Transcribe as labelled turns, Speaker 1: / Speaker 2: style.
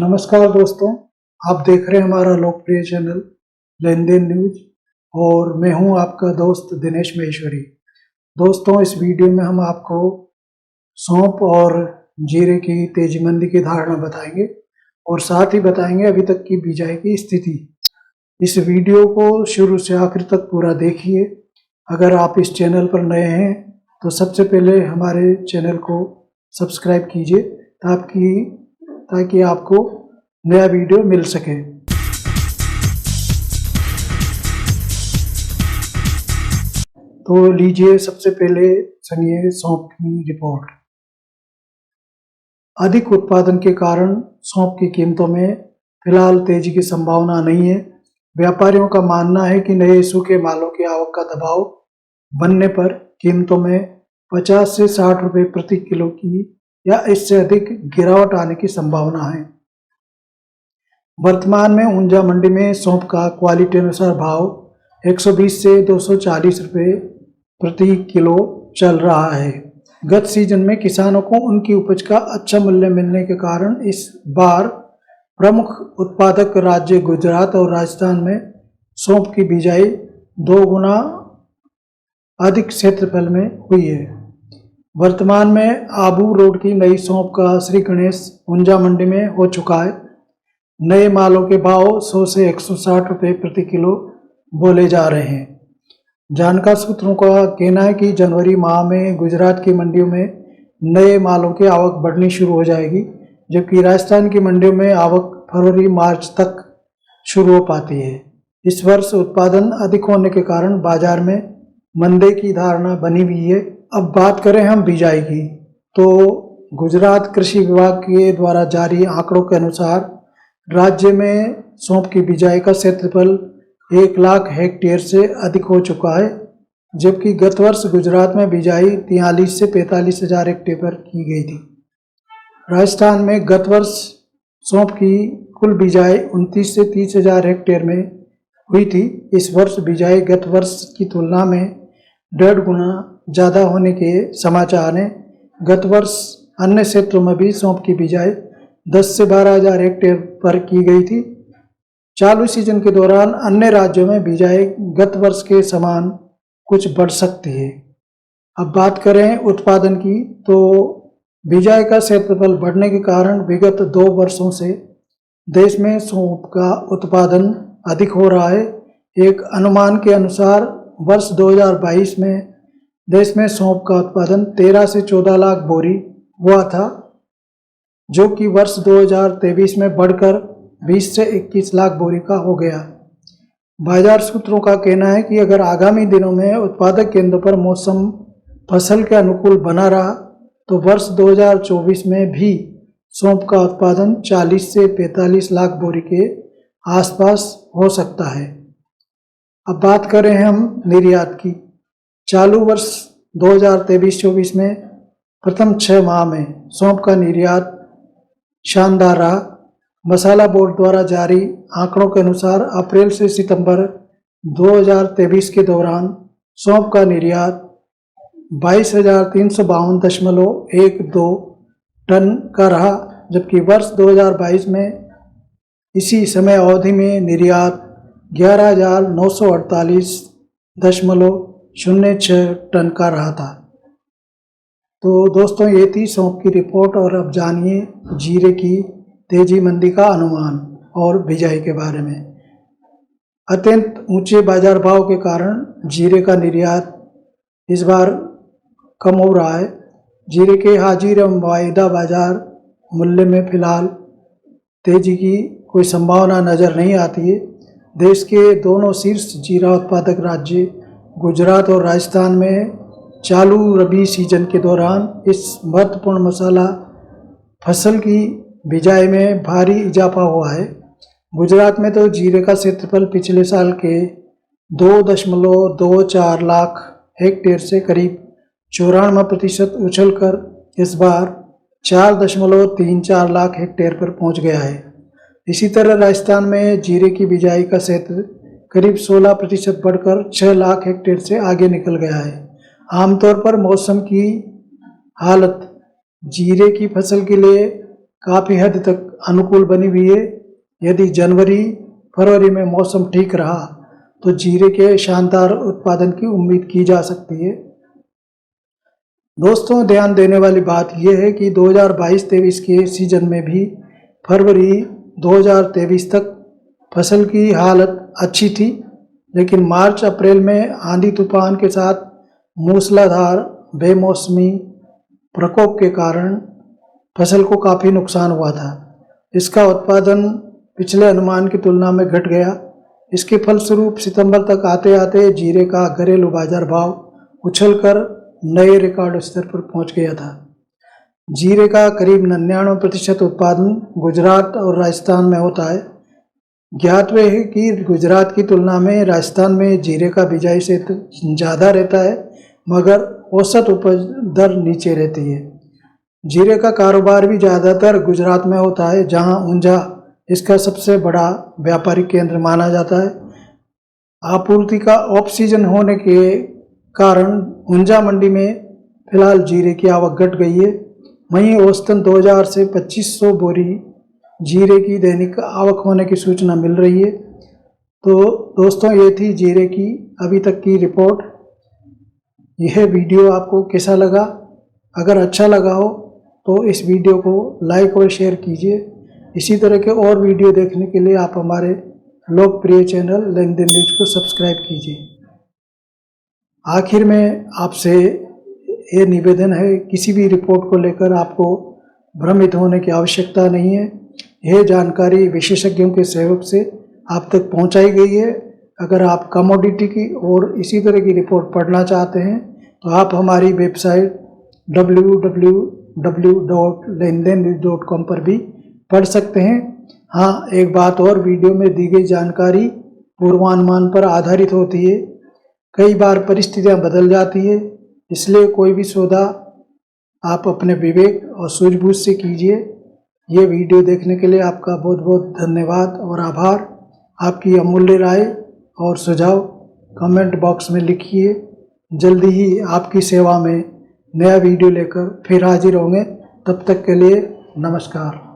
Speaker 1: नमस्कार दोस्तों, आप देख रहे हैं हमारा लोकप्रिय चैनल लेन देन न्यूज और मैं हूं आपका दोस्त दिनेश महेश्वरी। दोस्तों, इस वीडियो में हम आपको सौंफ और जीरे की तेजी मंदी की धारणा बताएंगे और साथ ही बताएंगे अभी तक की बिजाई की स्थिति। इस वीडियो को शुरू से आखिर तक पूरा देखिए। अगर आप इस चैनल पर नए हैं तो सबसे पहले हमारे चैनल को सब्सक्राइब कीजिए ताकि आपको नया वीडियो मिल सके। तो लीजिए, सबसे पहले सुनिए सौंफ की रिपोर्ट। अधिक उत्पादन के कारण सौंफ की कीमतों में फिलहाल तेजी की संभावना नहीं है। व्यापारियों का मानना है कि नए सूखे मालों की आवक का दबाव बनने पर कीमतों में 50 से 60 रुपए प्रति किलो की या इससे अधिक गिरावट आने की संभावना है। वर्तमान में ऊंझा मंडी में सौंफ का क्वालिटी अनुसार भाव 120 से 240 रुपए प्रति किलो चल रहा है। गत सीजन में किसानों को उनकी उपज का अच्छा मूल्य मिलने के कारण इस बार प्रमुख उत्पादक राज्य गुजरात और राजस्थान में सौंफ की बिजाई 2 गुना अधिक क्षेत्रफल में हुई है। वर्तमान में आबू रोड की नई सौंफ का श्री गणेश ऊंझा मंडी में हो चुका है। नए मालों के भाव 100 से 160 रुपए प्रति किलो बोले जा रहे हैं। जानकार सूत्रों का कहना है कि जनवरी माह में गुजरात की मंडियों में नए मालों की आवक बढ़नी शुरू हो जाएगी, जबकि राजस्थान की मंडियों में आवक फरवरी मार्च तक शुरू हो पाती है। इस वर्ष उत्पादन अधिक होने के कारण बाजार में मंदी की धारणा बनी हुई है। अब बात करें हम बिजाई की, तो गुजरात कृषि विभाग के द्वारा जारी आंकड़ों के अनुसार राज्य में सौंफ की बिजाई का क्षेत्रफल 1 लाख हेक्टेयर से अधिक हो चुका है, जबकि गत वर्ष गुजरात में बिजाई 43 से 45 हजार हेक्टेयर पर की गई थी। राजस्थान में गत वर्ष सौंफ की कुल बिजाई 29 से 30 हजार हेक्टेयर में हुई थी। इस वर्ष बिजाई गत वर्ष की तुलना में 1.5 गुना ज़्यादा होने के समाचार हैं। गत वर्ष अन्य क्षेत्रों में भी सौंफ की बिजाई 10 से 12 हजार हेक्टेयर पर की गई थी। चालू सीजन के दौरान अन्य राज्यों में बिजाई गत वर्ष के समान कुछ बढ़ सकती है। अब बात करें उत्पादन की, तो बिजाई का क्षेत्रफल बढ़ने के कारण विगत 2 वर्षों से देश में सौंफ का उत्पादन अधिक हो रहा है। एक अनुमान के अनुसार वर्ष 2022 में देश में सौंफ का उत्पादन 13 से 14 लाख बोरी हुआ था, जो कि वर्ष 2023 में बढ़कर 20 से 21 लाख बोरी का हो गया। बाजार सूत्रों का कहना है कि अगर आगामी दिनों में उत्पादक केंद्रों पर मौसम फसल के अनुकूल बना रहा तो वर्ष 2024 में भी सौंफ का उत्पादन 40 से 45 लाख बोरी के आसपास हो सकता है। अब बात करें हम निर्यात की। चालू वर्ष 2023-24 में प्रथम 6 माह में सौंफ का निर्यात शानदार रहा। मसाला बोर्ड द्वारा जारी आंकड़ों के अनुसार अप्रैल से सितंबर 2023 के दौरान सौंफ का निर्यात 22,352.12 टन का रहा, जबकि वर्ष 2022 में इसी समय अवधि में निर्यात 11,948.06 टन का रहा था। तो दोस्तों, ये थी सौंफ की रिपोर्ट और अब जानिए जीरे की तेजी मंदी का अनुमान और बिजाई के बारे में। अत्यंत ऊंचे बाजार भाव के कारण जीरे का निर्यात इस बार कम हो रहा है। जीरे के हाजिर एवं वायदा बाजार मूल्य में फिलहाल तेजी की कोई संभावना नज़र नहीं आती है। देश के दोनों शीर्ष जीरा उत्पादक राज्य गुजरात और राजस्थान में चालू रबी सीजन के दौरान इस महत्वपूर्ण मसाला फसल की बिजाई में भारी इजाफा हुआ है। गुजरात में तो जीरे का क्षेत्रफल पिछले साल के 2.24 लाख हेक्टेयर से करीब 94% उछलकर इस बार 4.34 लाख हेक्टेयर पर पहुंच गया है। इसी तरह राजस्थान में जीरे की बिजाई का क्षेत्र करीब 16% बढ़कर 6 लाख हेक्टेयर से आगे निकल गया है। आमतौर पर मौसम की हालत जीरे की फसल के लिए काफ़ी हद तक अनुकूल बनी हुई है। यदि जनवरी फरवरी में मौसम ठीक रहा तो जीरे के शानदार उत्पादन की उम्मीद की जा सकती है। दोस्तों, ध्यान देने वाली बात यह है कि 2022-23 के सीजन में भी फरवरी 2023 तक फसल की हालत अच्छी थी, लेकिन मार्च अप्रैल में आंधी तूफान के साथ मूसलाधार बेमौसमी प्रकोप के कारण फसल को काफ़ी नुकसान हुआ था। इसका उत्पादन पिछले अनुमान की तुलना में घट गया। इसके फलस्वरूप सितंबर तक आते आते जीरे का घरेलू बाजार भाव उछलकर नए रिकॉर्ड स्तर पर पहुंच गया था। जीरे का करीब 99% उत्पादन गुजरात और राजस्थान में होता है। ज्ञातव्य है कि गुजरात की तुलना में राजस्थान में जीरे का बिजाई क्षेत्र ज़्यादा रहता है, मगर औसत उपज दर नीचे रहती है। जीरे का कारोबार भी ज़्यादातर गुजरात में होता है, जहां ऊंझा इसका सबसे बड़ा व्यापारिक केंद्र माना जाता है। आपूर्ति का ऑफ सीजन होने के कारण ऊंझा मंडी में फिलहाल जीरे की आवक घट गई है। वहीं औसतन 2000 से 2500 बोरी जीरे की दैनिक आवक होने की सूचना मिल रही है। तो दोस्तों, ये थी जीरे की अभी तक की रिपोर्ट। यह वीडियो आपको कैसा लगा? अगर अच्छा लगा हो तो इस वीडियो को लाइक और शेयर कीजिए। इसी तरह के और वीडियो देखने के लिए आप हमारे लोकप्रिय चैनल लेन देन न्यूज को सब्सक्राइब कीजिए। आखिर में आपसे ये निवेदन है, किसी भी रिपोर्ट को लेकर आपको भ्रमित होने की आवश्यकता नहीं है। यह जानकारी विशेषज्ञों के सहयोग से आप तक पहुंचाई गई है। अगर आप कमोडिटी की और इसी तरह की रिपोर्ट पढ़ना चाहते हैं तो आप हमारी वेबसाइट www.lendennews.com पर भी पढ़ सकते हैं। हाँ, एक बात और, वीडियो में दी गई जानकारी पूर्वानुमान पर आधारित होती है। कई बार परिस्थितियां बदल जाती है, इसलिए कोई भी सौदा आप अपने विवेक और सूझबूझ से कीजिए। ये वीडियो देखने के लिए आपका बहुत बहुत धन्यवाद और आभार। आपकी अमूल्य राय और सुझाव कमेंट बॉक्स में लिखिए। जल्दी ही आपकी सेवा में नया वीडियो लेकर फिर हाजिर होंगे। तब तक के लिए नमस्कार।